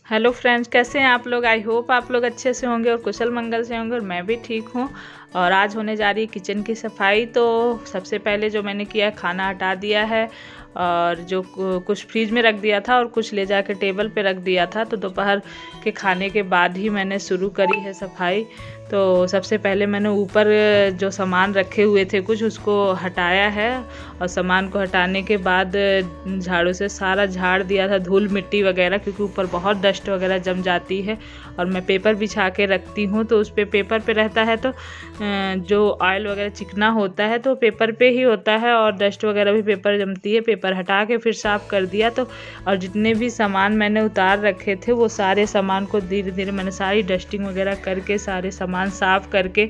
Hello friends, कैसे हैं आप लोग। आई होप आप लोग अच्छे से होंगे और कुशल मंगल से होंगे और मैं भी ठीक हूँ। और आज होने जा रही है किचन की सफाई। तो सबसे पहले जो मैंने किया, खाना हटा दिया है और जो कुछ फ्रिज में रख दिया था और कुछ ले जाकर टेबल पे रख दिया था। तो दोपहर के खाने के बाद ही मैंने शुरू करी है सफाई। तो सबसे पहले मैंने ऊपर जो सामान रखे हुए थे कुछ, उसको हटाया है और सामान को हटाने के बाद झाड़ू से सारा झाड़ दिया था, धूल मिट्टी वगैरह, क्योंकि ऊपर बहुत डस्ट वगैरह जम जाती है। और मैं पेपर बिछा के रखती हूँ तो उस पर पेपर पे रहता है, तो जो ऑयल वगैरह चिकना होता है तो पेपर पे ही होता है और डस्ट वगैरह भी पेपर जमती है। पेपर हटा के फिर साफ़ कर दिया। तो और जितने भी सामान मैंने उतार रखे थे वो सारे सामान को धीरे धीरे मैंने सारी डस्टिंग वगैरह करके सारे सामान साफ़ करके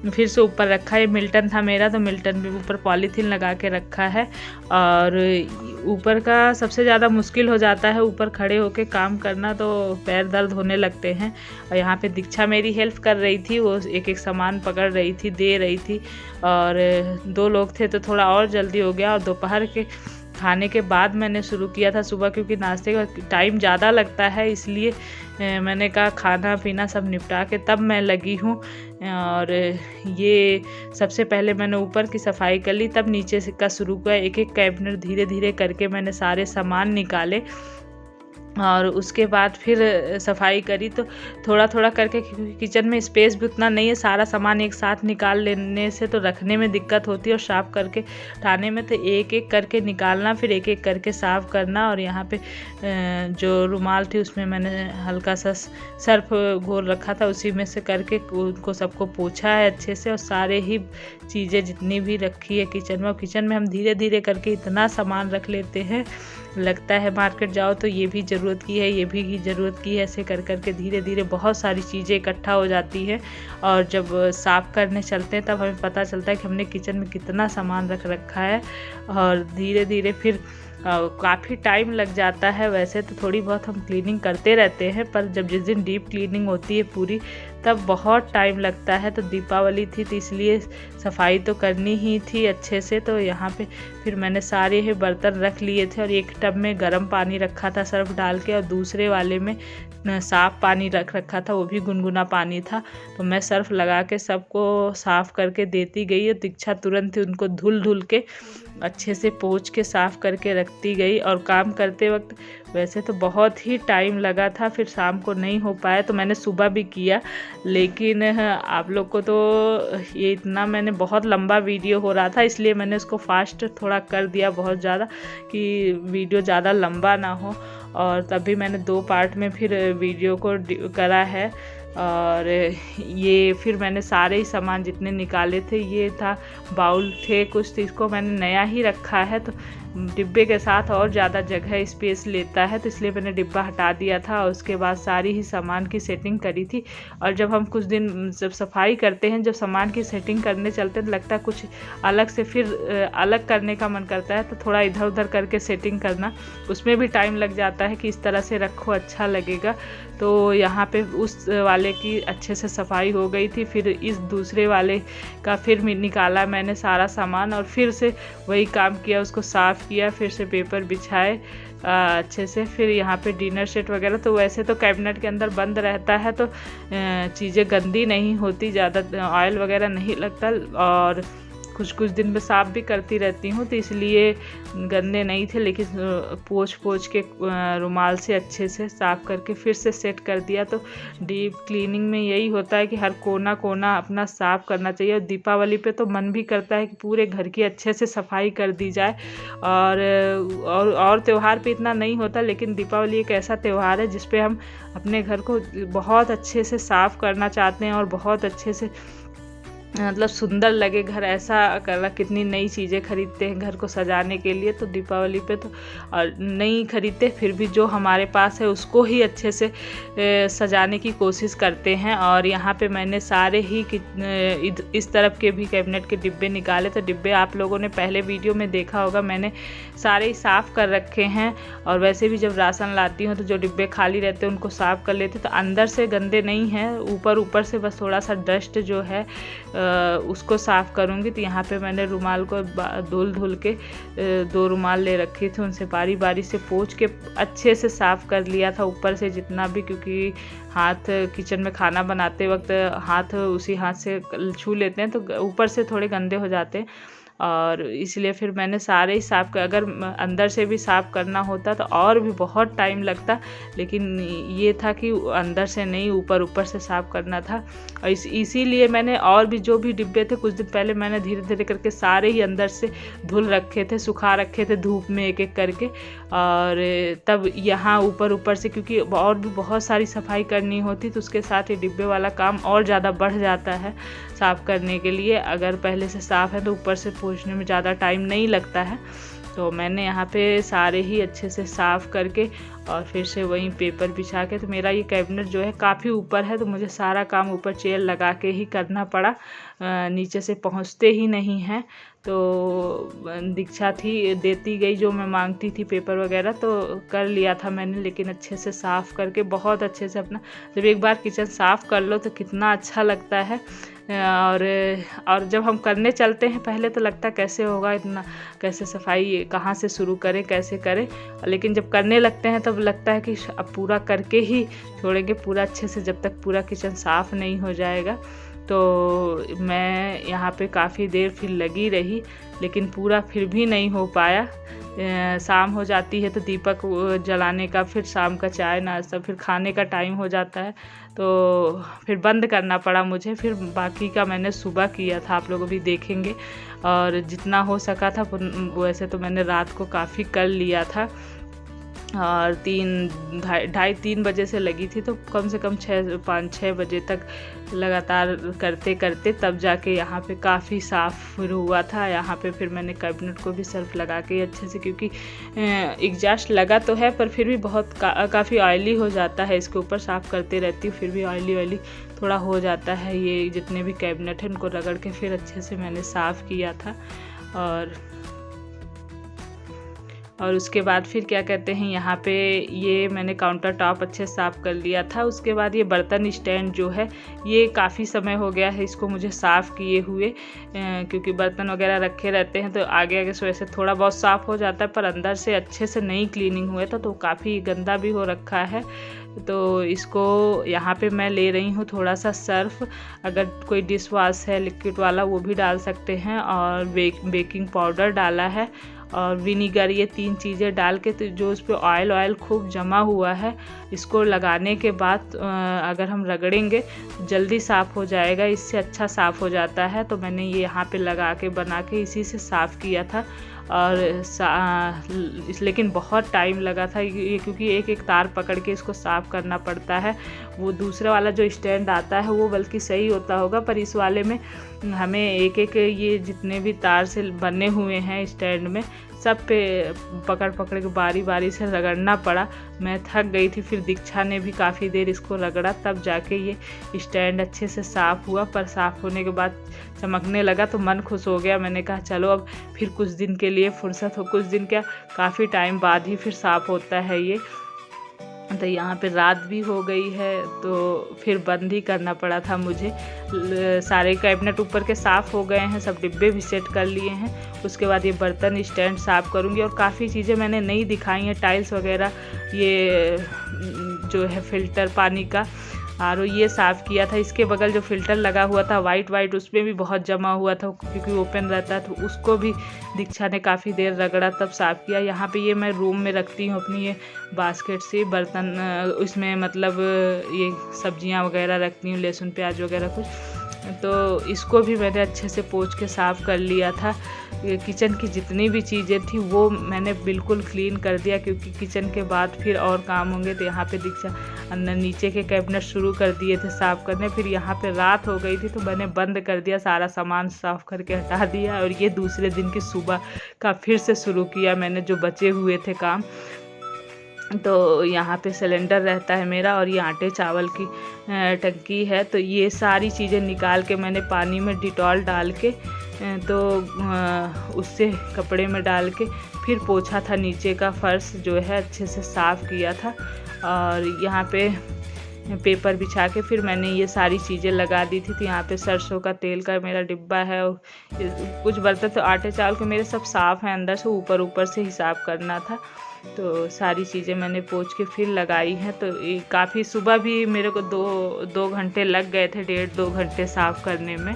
फिर से ऊपर रखा। ये मिल्टन था मेरा, तो मिल्टन भी ऊपर पॉलीथीन लगा के रखा है। और ऊपर का सबसे ज़्यादा मुश्किल हो जाता है, ऊपर खड़े होके काम करना, तो पैर दर्द होने लगते हैं। और यहाँ पे दीक्षा मेरी हेल्प कर रही थी, वो एक एक सामान पकड़ रही थी, दे रही थी। और 2 लोग थे तो थोड़ा और जल्दी हो गया। और दोपहर के खाने के बाद मैंने शुरू किया था सुबह, क्योंकि नाश्ते का टाइम ज़्यादा लगता है, इसलिए मैंने कहा खाना पीना सब निपटा के तब मैं लगी हूँ। और ये सबसे पहले मैंने ऊपर की सफाई कर ली, तब नीचे से का शुरू किया। एक एक कैबिनेट धीरे धीरे करके मैंने सारे सामान निकाले और उसके बाद फिर सफाई करी। तो थोड़ा थोड़ा करके, क्योंकि किचन में स्पेस भी उतना नहीं है, सारा सामान एक साथ निकाल लेने से तो रखने में दिक्कत होती है और साफ़ करके उठाने में, तो एक एक करके निकालना, फिर एक एक करके साफ़ करना। और यहाँ पे जो रुमाल थी उसमें मैंने हल्का सा सर्फ घोल रखा था, उसी में से करके उनको सबको पोंछा है अच्छे से। और सारे ही चीज़ें जितनी भी रखी है किचन में, और किचन में हम धीरे धीरे करके इतना सामान रख लेते हैं, लगता है मार्केट जाओ तो ये भी ज़रूरत की है, ये भी की ज़रूरत की है। ऐसे कर करके धीरे धीरे बहुत सारी चीज़ें इकट्ठा हो जाती है। और जब साफ़ करने चलते हैं तब हमें पता चलता है कि हमने किचन में कितना सामान रख रखा है। और धीरे धीरे फिर काफ़ी टाइम लग जाता है। वैसे तो थोड़ी बहुत हम क्लीनिंग करते रहते हैं, पर जब जिस दिन डीप क्लीनिंग होती है पूरी, तब बहुत टाइम लगता है। तो दीपावली थी तो इसलिए सफाई तो करनी ही थी अच्छे से। तो यहाँ पे फिर मैंने सारे ही बर्तन रख लिए थे और एक टब में गर्म पानी रखा था सर्फ डाल के, और दूसरे वाले में साफ़ पानी रख रखा था, वो भी गुनगुना पानी था। तो मैं सर्फ लगा के सबको साफ़ करके देती गई। और दीक्षा तुरंत ही उनको धुल के अच्छे से पोंछ के साफ़ करके रखती गई। और काम करते वक्त वैसे तो बहुत ही टाइम लगा था, फिर शाम को नहीं हो पाया तो मैंने सुबह भी किया। लेकिन आप लोग को तो ये इतना, मैंने बहुत लंबा वीडियो हो रहा था इसलिए मैंने उसको फास्ट थोड़ा कर दिया बहुत ज़्यादा, कि वीडियो ज़्यादा लंबा ना हो। और तभी मैंने 2 पार्ट में फिर वीडियो को करा है। और ये फिर मैंने सारे ही सामान जितने निकाले थे, ये था बाउल थे कुछ, तो इसको मैंने नया ही रखा है, तो डिब्बे के साथ और ज़्यादा जगह स्पेस लेता है, तो इसलिए मैंने डिब्बा हटा दिया था। और उसके बाद सारी ही सामान की सेटिंग करी थी। और जब हम कुछ दिन जब सफाई करते हैं, जब सामान की सेटिंग करने चलते हैं, तो लगता है कुछ अलग से, फिर अलग करने का मन करता है, तो थोड़ा इधर उधर करके सेटिंग करना, उसमें भी टाइम लग जाता है कि इस तरह से रखो अच्छा लगेगा। तो यहाँ पे उस वाले की अच्छे से सफाई हो गई थी। फिर इस दूसरे वाले का फिर निकाला मैंने सारा सामान और फिर से वही काम किया, उसको साफ़ किया, फिर से पेपर बिछाए अच्छे से। फिर यहाँ पे डिनर सेट वगैरह, तो वैसे तो कैबिनेट के अंदर बंद रहता है तो चीज़ें गंदी नहीं होती, ज़्यादा ऑयल वगैरह नहीं लगता। और कुछ दिन में साफ़ भी करती रहती हूँ, तो इसलिए गंदे नहीं थे। लेकिन पोंछ के रुमाल से अच्छे से साफ़ करके फिर से सेट कर दिया। तो डीप क्लीनिंग में यही होता है कि हर कोना कोना अपना साफ़ करना चाहिए। और दीपावली पे तो मन भी करता है कि पूरे घर की अच्छे से सफाई कर दी जाए। और त्यौहार पे इतना नहीं होता, लेकिन दीपावली एक ऐसा त्यौहार है जिस पे हम अपने घर को बहुत अच्छे से साफ़ करना चाहते हैं और बहुत अच्छे से मतलब सुंदर लगे घर, ऐसा करना। कितनी नई चीज़ें खरीदते हैं घर को सजाने के लिए, तो दीपावली पे तो और नहीं खरीदते, फिर भी जो हमारे पास है उसको ही अच्छे से सजाने की कोशिश करते हैं। और यहाँ पे मैंने सारे ही इस तरफ के भी कैबिनेट के डिब्बे निकाले। तो डिब्बे आप लोगों ने पहले वीडियो में देखा होगा, मैंने सारे ही साफ़ कर रखे हैं। और वैसे भी जब राशन लाती हूँ तो जो डिब्बे खाली रहते हैं उनको साफ़ कर लेते, तो अंदर से गंदे नहीं हैं, ऊपर से बस थोड़ा सा डस्ट जो है उसको साफ़ करूँगी। तो यहाँ पे मैंने रुमाल को धुल के 2 रुमाल ले रखे थे, उनसे बारी बारी से पोंछ के अच्छे से साफ़ कर लिया था ऊपर से जितना भी, क्योंकि हाथ किचन में खाना बनाते वक्त हाथ उसी हाथ से छू लेते हैं तो ऊपर से थोड़े गंदे हो जाते हैं, और इसलिए फिर मैंने सारे ही साफ़ कर, अगर अंदर से भी साफ़ करना होता तो और भी बहुत टाइम लगता, लेकिन ये था कि अंदर से नहीं ऊपर से साफ़ करना था। और इसीलिए मैंने और भी जो भी डिब्बे थे कुछ दिन पहले मैंने धीरे धीरे करके सारे ही अंदर से धुल रखे थे, सुखा रखे थे धूप में एक एक करके, और तब यहाँ ऊपर से क्योंकि और भी बहुत सारी सफाई करनी होती तो उसके साथ ही डिब्बे वाला काम और ज़्यादा बढ़ जाता है साफ़ करने के लिए। अगर पहले से साफ़ है तो ऊपर से पोंछने में ज़्यादा टाइम नहीं लगता है। तो मैंने यहाँ पे सारे ही अच्छे से साफ़ करके और फिर से वहीं पेपर बिछा के, तो मेरा ये कैबिनेट जो है काफ़ी ऊपर है तो मुझे सारा काम ऊपर चेयर लगा के ही करना पड़ा, नीचे से पहुँचते ही नहीं हैं। तो दीक्षा थी देती गई जो मैं मांगती थी पेपर वगैरह, तो कर लिया था मैंने, लेकिन अच्छे से साफ़ करके बहुत अच्छे से अपना, जब एक बार किचन साफ़ कर लो तो कितना अच्छा लगता है। और जब हम करने चलते हैं पहले तो लगता है कैसे होगा इतना, कैसे सफाई कहाँ से शुरू करें कैसे करें, लेकिन जब करने लगते हैं तब लगता है कि अब पूरा करके ही छोड़ेंगे पूरा अच्छे से, जब तक पूरा किचन साफ़ नहीं हो जाएगा। तो मैं यहाँ पे काफ़ी देर फिर लगी रही, लेकिन पूरा फिर भी नहीं हो पाया। शाम हो जाती है तो दीपक जलाने का, फिर शाम का चाय नाश्ता, फिर खाने का टाइम हो जाता है, तो फिर बंद करना पड़ा मुझे। फिर बाकी का मैंने सुबह किया था, आप लोग भी देखेंगे, और जितना हो सका था वैसे तो मैंने रात को काफ़ी कर लिया था, और 3 बजे से लगी थी, तो कम से कम 5-6 बजे तक लगातार करते करते तब जाके यहाँ पे काफ़ी साफ़ हुआ था। यहाँ पे फिर मैंने कैबिनेट को भी सर्फ लगा के अच्छे से, क्योंकि एग्जॉस्ट लगा तो है पर फिर भी बहुत काफ़ी ऑयली हो जाता है, इसके ऊपर साफ़ करते रहती हूँ फिर भी ऑयली थोड़ा हो जाता है। ये जितने भी कैबिनेट हैं उनको रगड़ के फिर अच्छे से मैंने साफ़ किया था, और उसके बाद फिर क्या कहते हैं, यहाँ पे ये मैंने काउंटर टॉप अच्छे साफ़ कर लिया था। उसके बाद ये बर्तन स्टैंड जो है ये काफ़ी समय हो गया है इसको मुझे साफ़ किए हुए, क्योंकि बर्तन वगैरह रखे रहते हैं तो आगे से वैसे थोड़ा बहुत साफ़ हो जाता है, पर अंदर से अच्छे से नहीं क्लीनिंग हुआ था, तो काफ़ी गंदा भी हो रखा है। तो इसको यहाँ पे मैं ले रही हूँ थोड़ा सा सर्फ, अगर कोई डिश वॉश है लिक्विड वाला वो भी डाल सकते हैं, और बेकिंग पाउडर डाला है और विनीगर, ये 3 चीज़ें डाल के, तो जो उस पर ऑयल खूब जमा हुआ है इसको लगाने के बाद अगर हम रगड़ेंगे तो जल्दी साफ़ हो जाएगा, इससे अच्छा साफ़ हो जाता है। तो मैंने ये यहाँ पे लगा के बना के इसी से साफ़ किया था, और लेकिन बहुत टाइम लगा था ये, क्योंकि एक एक तार पकड़ के इसको साफ़ करना पड़ता है। वो दूसरे वाला जो स्टैंड आता है वो बल्कि सही होता होगा, पर इस वाले में हमें एक एक ये जितने भी तार से बने हुए हैं स्टैंड में सब पे पकड़ के बारी बारी से रगड़ना पड़ा। मैं थक गई थी, फिर दीक्षा ने भी काफ़ी देर इसको रगड़ा, तब जाके ये स्टैंड अच्छे से साफ़ हुआ। पर साफ़ होने के बाद चमकने लगा तो मन खुश हो गया। मैंने कहा चलो अब फिर कुछ दिन के लिए फुर्सत हो, कुछ दिन क्या काफ़ी टाइम बाद ही फिर साफ़ होता है ये। तो यहाँ पे रात भी हो गई है तो फिर बंद ही करना पड़ा था मुझे। सारे कैबिनेट ऊपर के साफ़ हो गए हैं, सब डिब्बे भी सेट कर लिए हैं। उसके बाद ये बर्तन स्टैंड साफ़ करूँगी, और काफ़ी चीज़ें मैंने नहीं दिखाई हैं, टाइल्स वगैरह, ये जो है फ़िल्टर पानी का आरओ ये साफ़ किया था। इसके बगल जो फ़िल्टर लगा हुआ था वाइट उसमें भी बहुत जमा हुआ था, क्योंकि ओपन रहता है, तो उसको भी दीक्षा ने काफ़ी देर रगड़ा तब साफ़ किया। यहाँ पे ये मैं रूम में रखती हूँ अपनी ये बास्केट से बर्तन, उसमें मतलब ये सब्जियाँ वगैरह रखती हूँ, लहसुन प्याज वगैरह कुछ, तो इसको भी मैंने अच्छे से पोंछ के साफ़ कर लिया था। किचन की जितनी भी चीज़ें थी वो मैंने बिल्कुल क्लीन कर दिया, क्योंकि किचन के बाद फिर और काम होंगे। तो यहाँ पे दीक्षा अंदर नीचे के कैबिनेट शुरू कर दिए थे साफ़ करने, फिर यहाँ पे रात हो गई थी तो मैंने बंद कर दिया, सारा सामान साफ़ करके हटा दिया, और ये दूसरे दिन की सुबह का फिर से शुरू किया मैंने जो बचे हुए थे काम। तो यहाँ पे सिलेंडर रहता है मेरा, और ये आटे चावल की टंकी है। तो ये सारी चीज़ें निकाल के मैंने पानी में डिटॉल डाल के तो उससे कपड़े में डाल के फिर पोंछा था, नीचे का फर्श जो है अच्छे से साफ़ किया था। और यहाँ पे पेपर बिछा के फिर मैंने ये सारी चीज़ें लगा दी थी। तो यहाँ पे सरसों का तेल का मेरा डिब्बा है और कुछ बर्तन तो आटे चावल के मेरे सब साफ़ हैं, अंदर से ऊपर से हिसाब करना था। तो सारी चीज़ें मैंने पोंछ के फिर लगाई हैं। तो काफ़ी सुबह भी मेरे को दो घंटे लग गए थे, 1.5-2 घंटे साफ़ करने में।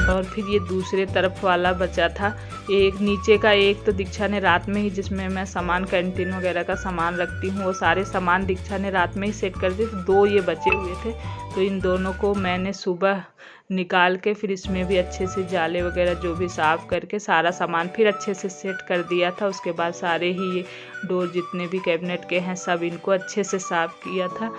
और फिर ये दूसरे तरफ वाला बचा था, एक नीचे का। एक तो दीक्षा ने रात में ही, जिसमें मैं सामान कैंटीन वगैरह का सामान रखती हूँ, वो सारे सामान दीक्षा ने रात में ही सेट कर दिए। तो 2 ये बचे हुए थे, तो इन दोनों को मैंने सुबह निकाल के फिर इसमें भी अच्छे से जाले वगैरह जो भी साफ़ करके सारा सामान फिर अच्छे से सेट कर दिया था। उसके बाद सारे ही ये डोर जितने भी कैबिनेट के हैं सब इनको अच्छे से साफ़ किया था।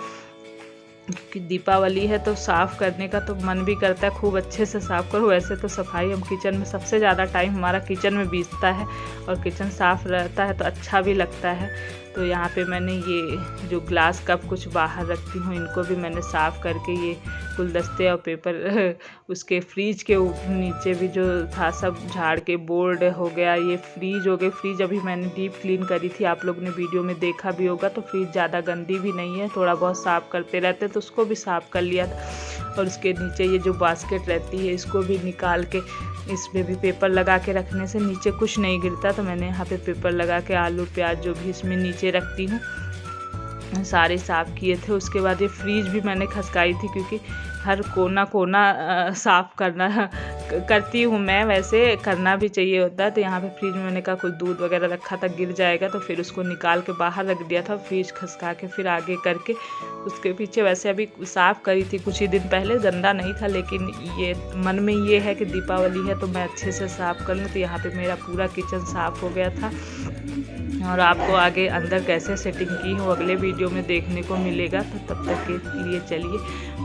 कि दीपावली है तो साफ़ करने का तो मन भी करता है, खूब अच्छे से साफ़ करो। वैसे तो सफाई हम किचन में सबसे ज़्यादा टाइम हमारा किचन में बीतता है और किचन साफ़ रहता है तो अच्छा भी लगता है। तो यहाँ पे मैंने ये जो ग्लास कप कुछ बाहर रखती हूँ इनको भी मैंने साफ़ करके, ये गुलदस्ते और पेपर उसके फ्रीज के नीचे भी जो था सब झाड़ के, बोर्ड हो गया, ये फ्रीज हो गए। फ्रीज अभी मैंने डीप क्लीन करी थी, आप लोगों ने वीडियो में देखा भी होगा। तो फ्रीज ज़्यादा गंदी भी नहीं है, थोड़ा बहुत साफ़ करते रहते तो उसको भी साफ़ कर लिया था। और उसके नीचे ये जो बास्केट रहती है इसको भी निकाल के, इसमें भी पेपर लगा के रखने से नीचे कुछ नहीं गिरता। तो मैंने यहाँ पे पेपर लगा के आलू प्याज जो भी इसमें नीचे रखती हूँ सारे साफ़ किए थे। उसके बाद ये फ्रीज भी मैंने खसकाई थी, क्योंकि हर कोना साफ़ करती हूँ मैं, वैसे करना भी चाहिए होता है। तो यहाँ पे फ्रिज में मैंने कहा कुछ दूध वगैरह रखा था गिर जाएगा, तो फिर उसको निकाल के बाहर रख दिया था। फ्रिज खसका के फिर आगे करके उसके पीछे वैसे अभी साफ़ करी थी कुछ ही दिन पहले, गंदा नहीं था, लेकिन ये मन में ये है कि दीपावली है तो मैं अच्छे से साफ़ कर लूँ। तो यहाँ पे मेरा पूरा किचन साफ़ हो गया था। और आपको आगे अंदर कैसे सेटिंग की हो अगले वीडियो में देखने को मिलेगा। तो तब तक के लिए चलिए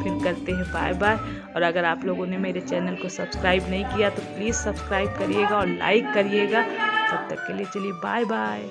फिर करते हैं बाय बाय। और अगर आप लोगों ने मेरे चैनल को सब्सक्राइब नहीं किया तो प्लीज़ सब्सक्राइब करिएगा और लाइक करिएगा। तब तक के लिए चलिए बाय बाय।